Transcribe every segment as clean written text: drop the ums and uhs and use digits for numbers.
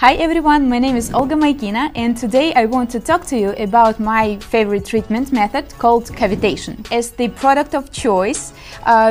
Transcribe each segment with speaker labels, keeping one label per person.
Speaker 1: Hi everyone, my name is Olga Maykina and today I want to talk to you about my favorite treatment method called cavitation. As the product of choice,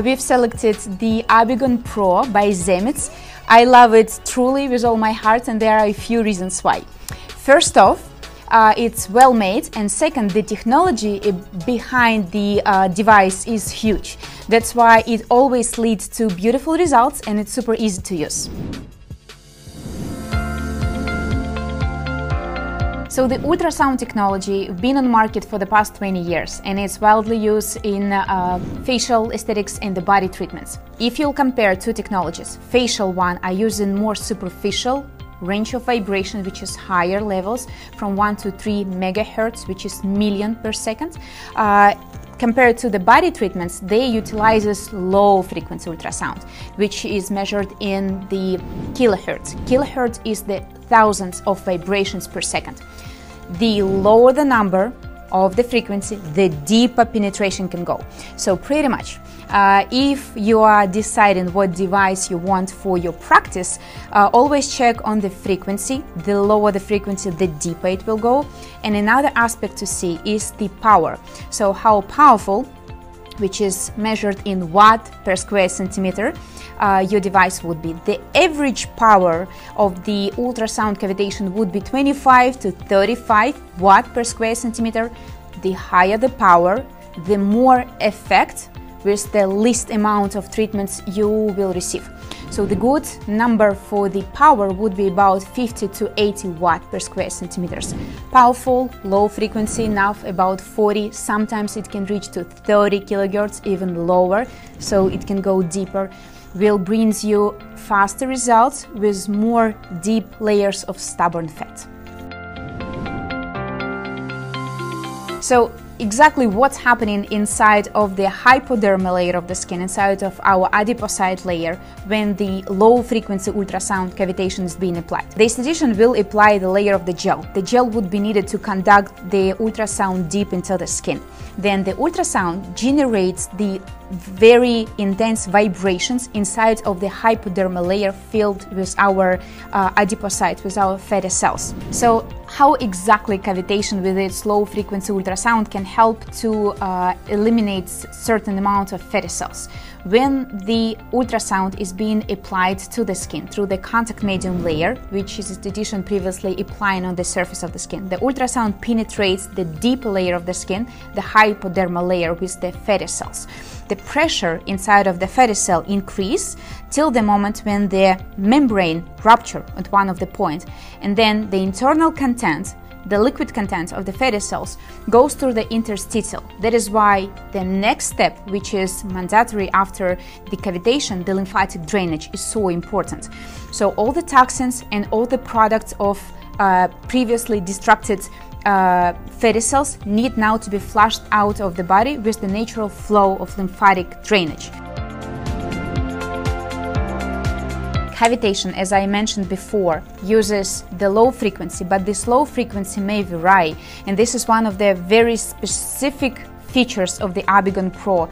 Speaker 1: we've selected the Abigon Pro by Zemits. I love it truly with all my heart and there are a few reasons why. First off, it's well made, and second, the technology behind the device is huge. That's why it always leads to beautiful results and it's super easy to use. So the ultrasound technology has been on the market for the past 20 years and it's widely used in facial aesthetics and the body treatments. If you'll compare two technologies, facial one are using more superficial range of vibration, which is higher levels from 1 to 3 megahertz, which is million per second. Compared to the body treatments, they utilizes low frequency ultrasound, which is measured in the kilohertz. Kilohertz is the thousands of vibrations per second. The lower the number of the frequency, the deeper penetration can go. So pretty much, if you are deciding what device you want for your practice, always check on the frequency. The lower the frequency, the deeper it will go. And another aspect to see is the power. So how powerful, which is measured in watt per square centimeter, your device would be. The average power of the ultrasound cavitation would be 25 to 35 watt per square centimeter. The higher the power, the more effect with the least amount of treatments you will receive. So the good number for the power would be about 50 to 80 watt per square centimeters. Powerful, low frequency enough, about 40, sometimes it can reach to 30 kilohertz, even lower, so it can go deeper, will bring you faster results with more deep layers of stubborn fat. So exactly what's happening inside of the hypodermal layer of the skin, inside of our adipocyte layer, when the low-frequency ultrasound cavitation is being applied. The esthetician will apply the layer of the gel. The gel would be needed to conduct the ultrasound deep into the skin. Then the ultrasound generates the very intense vibrations inside of the hypodermal layer filled with our adipocytes, with our fatty cells. So how exactly cavitation with its low frequency ultrasound can help to eliminate certain amount of fatty cells? When the ultrasound is being applied to the skin through the contact medium layer, which is esthetician previously applying on the surface of the skin, the ultrasound penetrates the deep layer of the skin, the hypodermal layer with the fatty cells. The pressure inside of the fatty cell increase till the moment when the membrane rupture at one of the points, and then the internal content, the liquid content of the fatty cells, goes through the interstitial. That is why the next step, which is mandatory after the cavitation, the lymphatic drainage, is so important. So all the toxins and all the products of previously destructed fatty cells need now to be flushed out of the body with the natural flow of lymphatic drainage. Cavitation, as I mentioned before, uses the low frequency, but this low frequency may vary, and this is one of the very specific features of the Abigon Pro,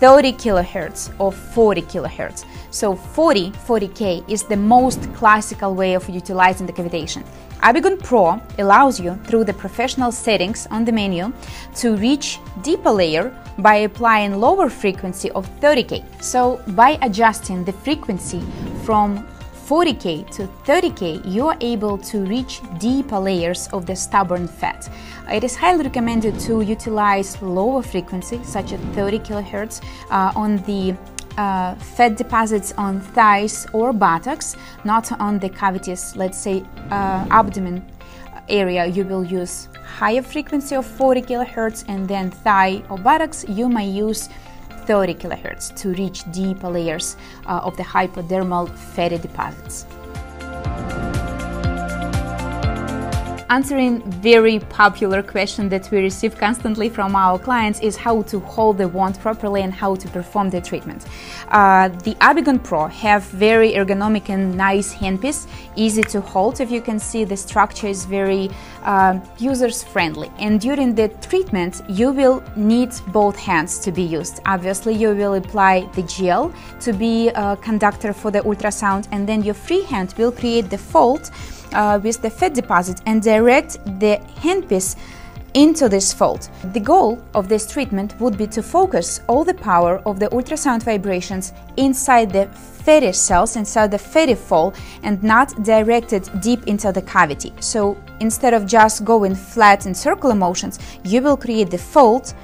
Speaker 1: 30 kilohertz or 40 kilohertz. So 40K is the most classical way of utilizing the cavitation. Abigon Pro allows you, through the professional settings on the menu, to reach deeper layer by applying lower frequency of 30K. So by adjusting the frequency from 40K to 30K, you are able to reach deeper layers of the stubborn fat. It is highly recommended to utilize lower frequency, such as 30 kilohertz, on the fat deposits on thighs or buttocks, not on the cavities, let's say abdomen area. You will use higher frequency of 40 kilohertz, and then thigh or buttocks you may use 30 kilohertz to reach deeper layers of the hypodermal fatty deposits. Answering very popular question that we receive constantly from our clients is how to hold the wand properly and how to perform the treatment. The Abigon Pro have very ergonomic and nice handpiece, easy to hold. If you can see, the structure is very users friendly, and during the treatment you will need both hands to be used. Obviously you will apply the gel to be a conductor for the ultrasound, and then your free hand will create the fold with the fat deposit and direct the handpiece into this fold. The goal of this treatment would be to focus all the power of the ultrasound vibrations inside the fatty cells, inside the fatty fold, and not directed deep into the cavity. So instead of just going flat in circular motions, you will create the fold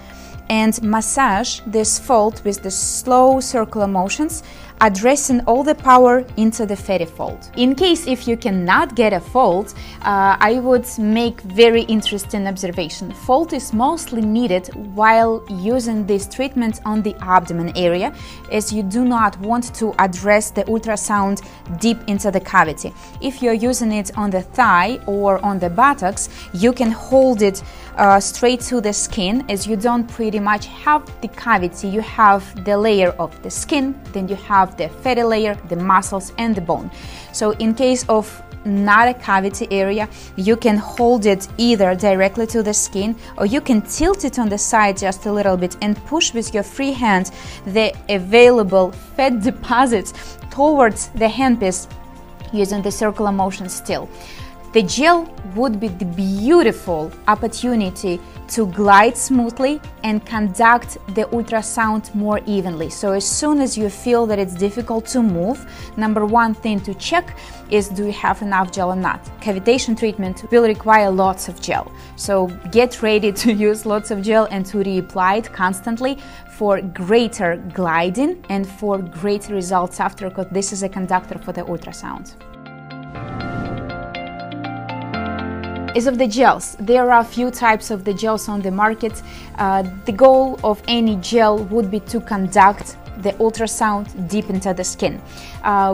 Speaker 1: and massage this fold with the slow circular motions, addressing all the power into the fatty fold. In case if you cannot get a fold, I would make very interesting observation. Fold is mostly needed while using this treatment on the abdomen area, as you do not want to address the ultrasound deep into the cavity. If you're using it on the thigh or on the buttocks, you can hold it straight to the skin, as you don't pretty much have the cavity. You have the layer of the skin, then you have the fatty layer, the muscles and the bone. So in case of not a cavity area, you can hold it either directly to the skin, or you can tilt it on the side just a little bit and push with your free hand the available fat deposits towards the handpiece using the circular motion still. The gel would be the beautiful opportunity to glide smoothly and conduct the ultrasound more evenly. So as soon as you feel that it's difficult to move, number one thing to check is, do you have enough gel or not? Cavitation treatment will require lots of gel. So get ready to use lots of gel and to reapply it constantly for greater gliding and for greater results after, because this is a conductor for the ultrasound. As of the gels, there are a few types of the gels on the market. The goal of any gel would be to conduct the ultrasound deep into the skin.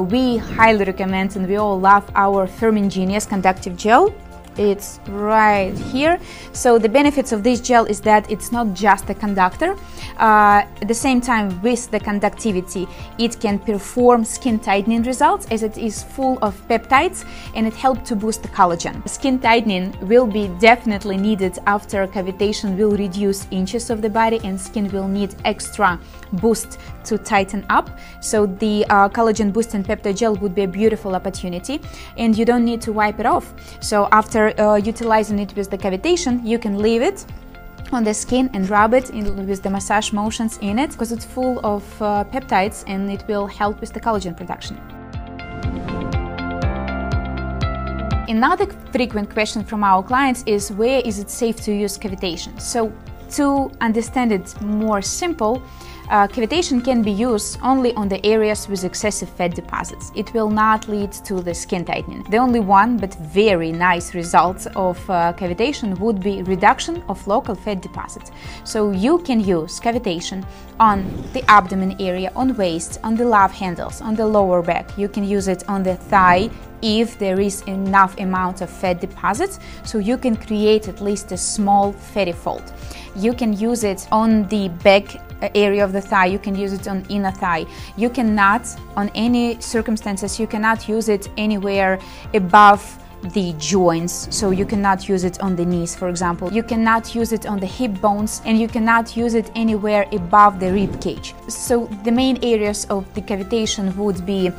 Speaker 1: We highly recommend, and we all love, our Firmingenius conductive gel. It's right here. So the benefits of this gel is that it's not just a conductor. At the same time, with the conductivity, it can perform skin tightening results, as it is full of peptides, and it helps to boost the collagen. Skin tightening will be definitely needed after cavitation will reduce inches of the body, and skin will need extra boost to tighten up. So the collagen boosting peptide gel would be a beautiful opportunity, and you don't need to wipe it off. So after utilizing it with the cavitation, you can leave it on the skin and rub it with the massage motions in it, because it's full of peptides, and it will help with the collagen production. Another frequent question from our clients is, where is it safe to use cavitation? So to understand it more simple, cavitation can be used only on the areas with excessive fat deposits. It will not lead to the skin tightening. The only one but very nice result of cavitation would be reduction of local fat deposits. So you can use cavitation on the abdomen area, on waist, on the love handles, on the lower back. You can use it on the thigh if there is enough amount of fat deposits, so you can create at least a small fatty fold. You can use it on the back area of the thigh, you can use it on inner thigh. You cannot, on any circumstances, you cannot use it anywhere above the joints, so you cannot use it on the knees, for example. You cannot use it on the hip bones, and you cannot use it anywhere above the rib cage. So the main areas of the cavitation would be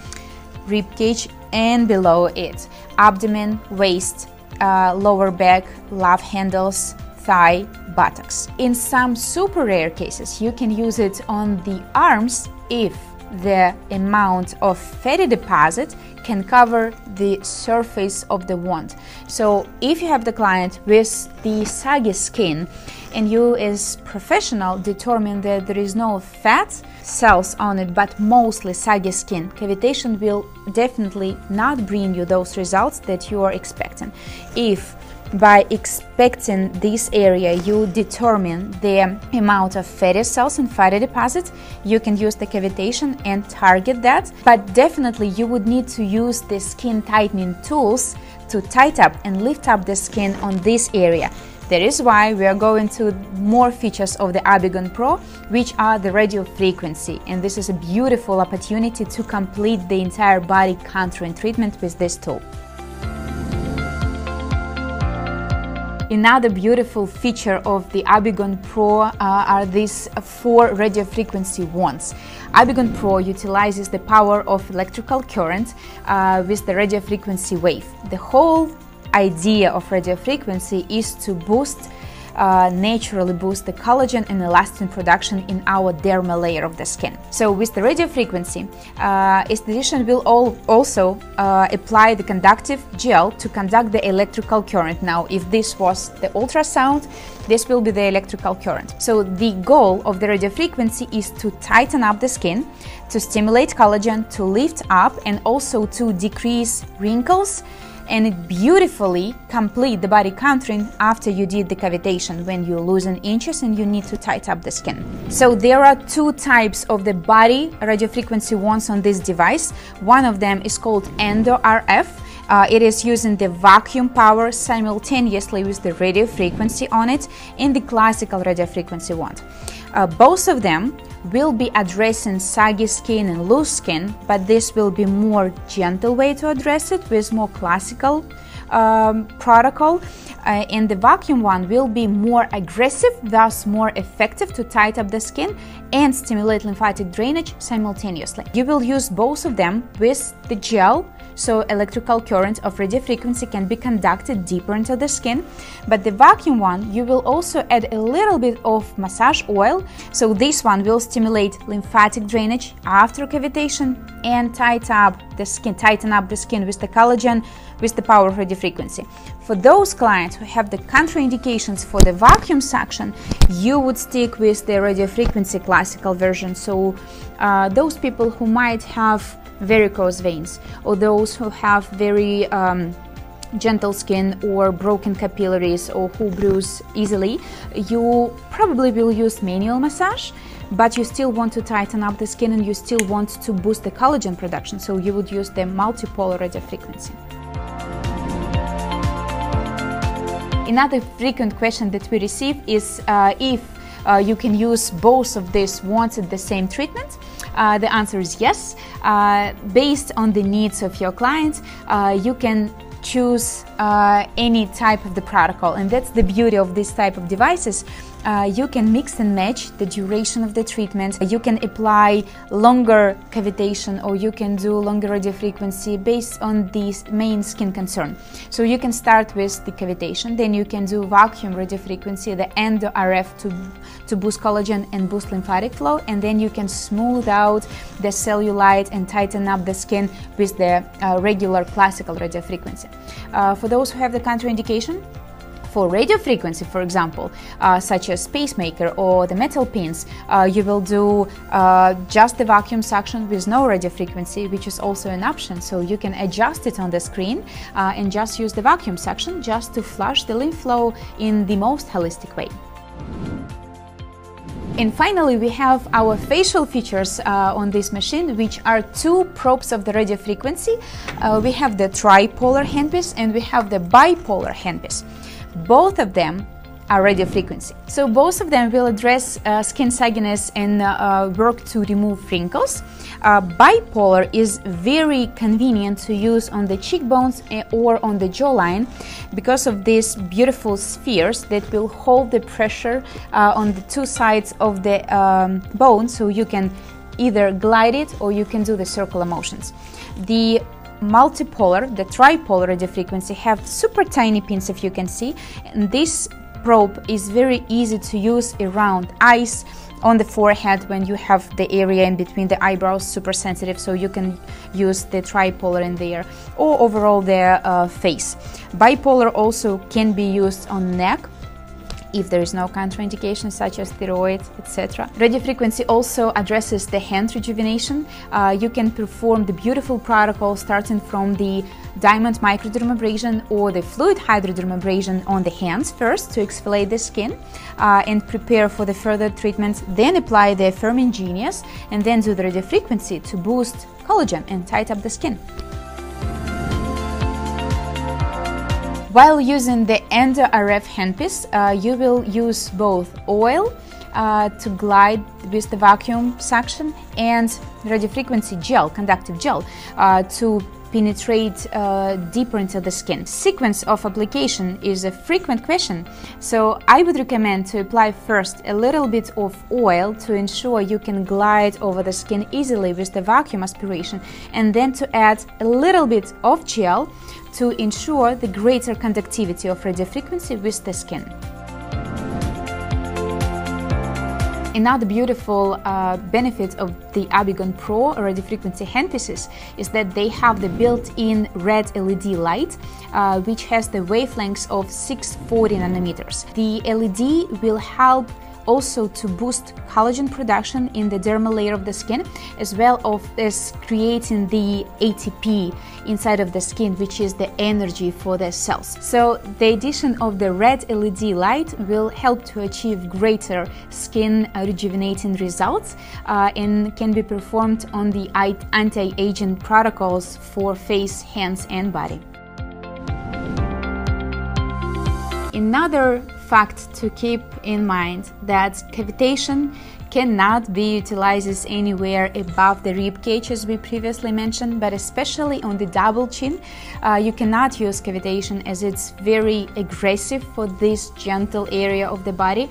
Speaker 1: rib cage and below it, abdomen, waist, lower back, love handles, thigh, buttocks. In some super rare cases, you can use it on the arms if the amount of fatty deposit can cover the surface of the wound. So if you have the client with the saggy skin and you as professional determine that there is no fat cells on it but mostly saggy skin, cavitation will definitely not bring you those results that you are expecting. If by expecting this area you determine the amount of fatty cells and fatty deposits, you can use the cavitation and target that, but definitely you would need to use the skin tightening tools to tighten up and lift up the skin on this area. That is why we are going to more features of the Abigon Pro, which are the radio frequency, and this is a beautiful opportunity to complete the entire body contouring treatment with this tool. Another beautiful feature of the Abigon Pro are these 4 radiofrequency wands. Abigon Pro utilizes the power of electrical current with the radiofrequency wave. The whole idea of radiofrequency is to naturally boost the collagen and elastin production in our dermal layer of the skin. So with the radiofrequency, esthetician will also apply the conductive gel to conduct the electrical current. Now, if this was the ultrasound, this will be the electrical current. So the goal of the radiofrequency is to tighten up the skin, to stimulate collagen, to lift up, and also to decrease wrinkles, and it beautifully complete the body contouring after you did the cavitation, when you loosen inches and you need to tighten up the skin. So there are 2 types of the body radiofrequency wands on this device. One of them is called EndoRF. It is using the vacuum power simultaneously with the radiofrequency on it in the classical radiofrequency wand. Both of them will be addressing saggy skin and loose skin, but this will be more gentle way to address it with more classical protocol, and the vacuum one will be more aggressive, thus more effective to tighten up the skin and stimulate lymphatic drainage simultaneously. You will use both of them with the gel, so electrical current of radiofrequency can be conducted deeper into the skin. But the vacuum one, you will also add a little bit of massage oil, so this one will stimulate lymphatic drainage after cavitation and tighten up the skin with the collagen with the power of radiofrequency. For those clients who have the contraindications for the vacuum suction, you would stick with the radiofrequency classical version. So those people who might have varicose veins, or those who have very gentle skin or broken capillaries, or who bruise easily, you probably will use manual massage, but you still want to tighten up the skin and you still want to boost the collagen production, so you would use the multipolar radiofrequency. Another frequent question that we receive is if you can use both of these wands at the same treatment. The answer is yes. Based on the needs of your client, you can choose any type of the protocol, and that's the beauty of this type of devices. You can mix and match the duration of the treatment. You can apply longer cavitation, or you can do longer radiofrequency based on the main skin concern. So you can start with the cavitation, then you can do vacuum radiofrequency, the EndoRF to boost collagen and boost lymphatic flow, and then you can smooth out the cellulite and tighten up the skin with the regular classical radiofrequency. For those who have the contraindication, for radiofrequency, for example, such as pacemaker or the metal pins, you will do just the vacuum suction with no radiofrequency, which is also an option. So you can adjust it on the screen and just use the vacuum suction just to flush the lymph flow in the most holistic way. And finally, we have our facial features on this machine, which are 2 probes of the radiofrequency. We have the tripolar handpiece and we have the bipolar handpiece. Both of them are radiofrequency. So both of them will address skin sagginess and work to remove wrinkles. Bipolar is very convenient to use on the cheekbones or on the jawline because of these beautiful spheres that will hold the pressure on the 2 sides of the bone, so you can either glide it or you can do the circular motions. The multipolar, the tripolar radiofrequency have super tiny pins, if you can see, and this probe is very easy to use around eyes, on the forehead when you have the area in between the eyebrows super sensitive, so you can use the tripolar in there, or overall the face. Bipolar also can be used on neck if there is no contraindication such as thyroid, etc. Radiofrequency also addresses the hand rejuvenation. You can perform the beautiful protocol starting from the diamond microdermabrasion or the fluid hydrodermabrasion on the hands first to exfoliate the skin and prepare for the further treatments, then apply the firming genius and then do the radiofrequency to boost collagen and tighten up the skin. While using the EndoRF handpiece, you will use both oil to glide with the vacuum suction, and radiofrequency gel, conductive gel, to penetrate deeper into the skin. Sequence of application is a frequent question, so I would recommend to apply first a little bit of oil to ensure you can glide over the skin easily with the vacuum aspiration, and then to add a little bit of gel to ensure the greater conductivity of radiofrequency with the skin. Another beautiful benefit of the Abigon Pro radiofrequency handpieces is that they have the built-in red LED light, which has the wavelengths of 640 nanometers. The LED will help also to boost collagen production in the dermal layer of the skin, as well as creating the ATP inside of the skin, which is the energy for the cells. So the addition of the red LED light will help to achieve greater skin rejuvenating results and can be performed on the anti-aging protocols for face, hands and body. Another fact to keep in mind that cavitation cannot be utilized anywhere above the rib cage, as we previously mentioned, but especially on the double chin. You cannot use cavitation as it's very aggressive for this gentle area of the body.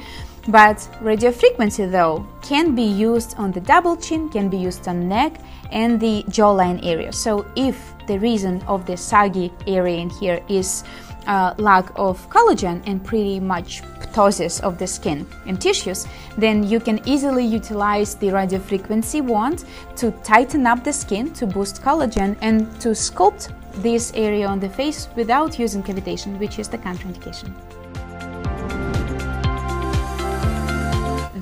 Speaker 1: But radiofrequency, though, can be used on the double chin, can be used on neck and the jawline area. So if the reason of the saggy area in here is lack of collagen and pretty much ptosis of the skin and tissues, then you can easily utilize the radiofrequency wand to tighten up the skin, to boost collagen and to sculpt this area on the face without using cavitation, which is the contraindication.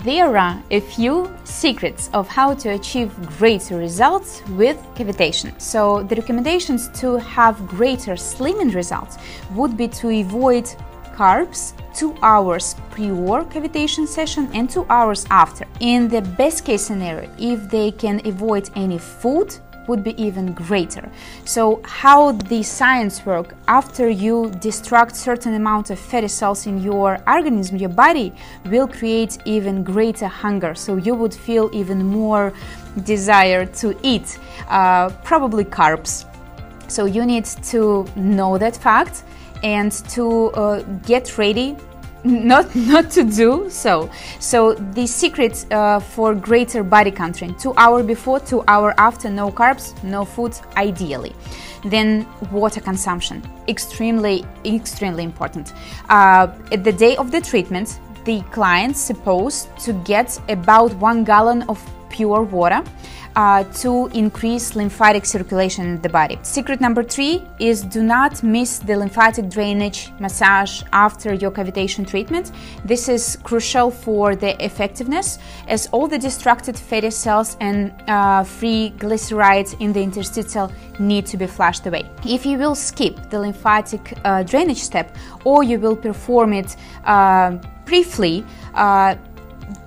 Speaker 1: There are a few secrets of how to achieve greater results with cavitation. So the recommendations to have greater slimming results would be to avoid carbs 2 hours pre-or cavitation session and 2 hours after. In the best case scenario, if they can avoid any food, would be even greater. So how the science works, after you destruct certain amount of fatty cells in your organism, your body will create even greater hunger. So you would feel even more desire to eat, probably carbs. So you need to know that fact and to get ready not to do so. So the secret for greater body contouring: 2 hours before, 2 hours after, no carbs, no food, ideally. Then water consumption, extremely important. At the day of the treatment, the client's supposed to get about 1 gallon of pure water to increase lymphatic circulation in the body. Secret number 3 is do not miss the lymphatic drainage massage after your cavitation treatment. This is crucial for the effectiveness, as all the destructed fatty cells and free glycerides in the interstitial need to be flushed away. If you will skip the lymphatic drainage step, or you will perform it briefly,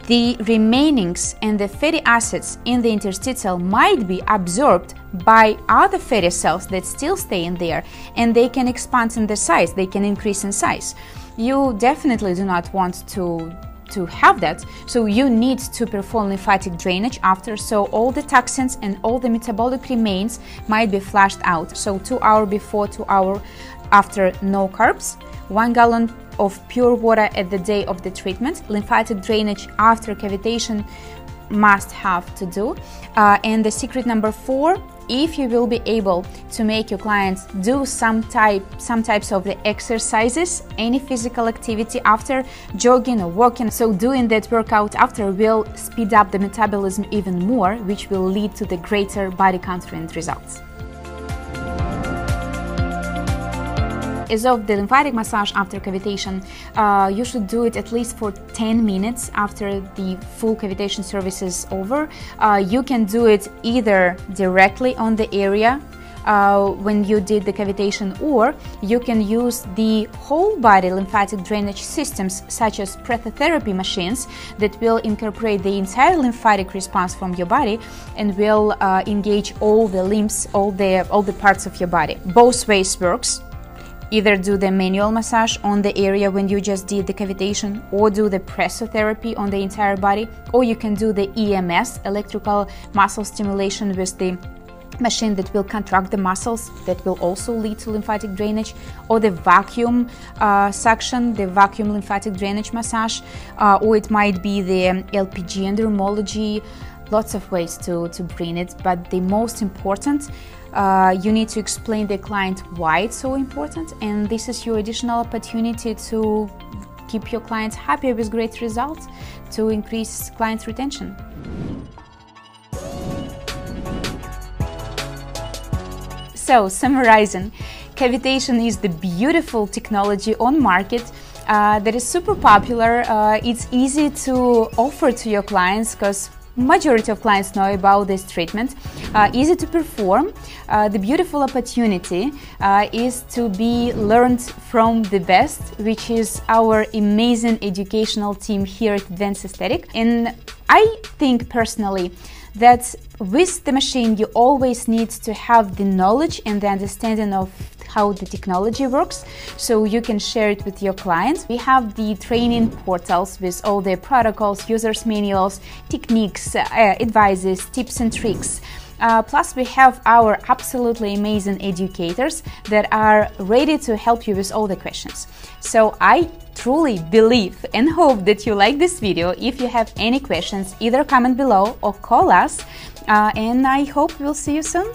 Speaker 1: the remainings and the fatty acids in the interstitial might be absorbed by other fatty cells that still stay in there, and they can expand in the size, they can increase in size. You definitely do not want to have that, so you need to perform lymphatic drainage after, so all the toxins and all the metabolic remains might be flushed out. So 2 hours before, 2 hours after, no carbs, 1 gallon of pure water at the day of the treatment. Lymphatic drainage after cavitation must have to do. And the secret number 4, if you will be able to make your clients do some types of the exercises, any physical activity after, jogging or walking, so doing that workout after will speed up the metabolism even more, which will lead to the greater body contouring results. As of the lymphatic massage after cavitation, you should do it at least for 10 minutes after the full cavitation service is over. You can do it either directly on the area when you did the cavitation, or you can use the whole body lymphatic drainage systems such as breathotherapy machines that will incorporate the entire lymphatic response from your body and will engage all the limbs, all the parts of your body. Both ways works. either do the manual massage on the area when you just did the cavitation, or do the pressotherapy on the entire body, or you can do the EMS, electrical muscle stimulation, with the machine that will contract the muscles, that will also lead to lymphatic drainage, or the vacuum suction, the vacuum lymphatic drainage massage, or it might be the LPG endermology. Lots of ways to bring it, but the most important, you need to explain the client why it's so important, and this is your additional opportunity to keep your clients happy with great results, to increase client retention. So, summarizing, cavitation is the beautiful technology on market that is super popular. It's easy to offer to your clients because majority of clients know about this treatment. Easy to perform. The beautiful opportunity is to be learned from the best, which is our amazing educational team here at Advanced Aesthetic. And I think personally that with the machine you always need to have the knowledge and the understanding of how the technology works, so you can share it with your clients. We have the training portals with all the protocols, users manuals, techniques, advices, tips and tricks. Plus we have our absolutely amazing educators that are ready to help you with all the questions. So I truly believe and hope that you like this video. If you have any questions, either comment below or call us, and I hope we'll see you soon.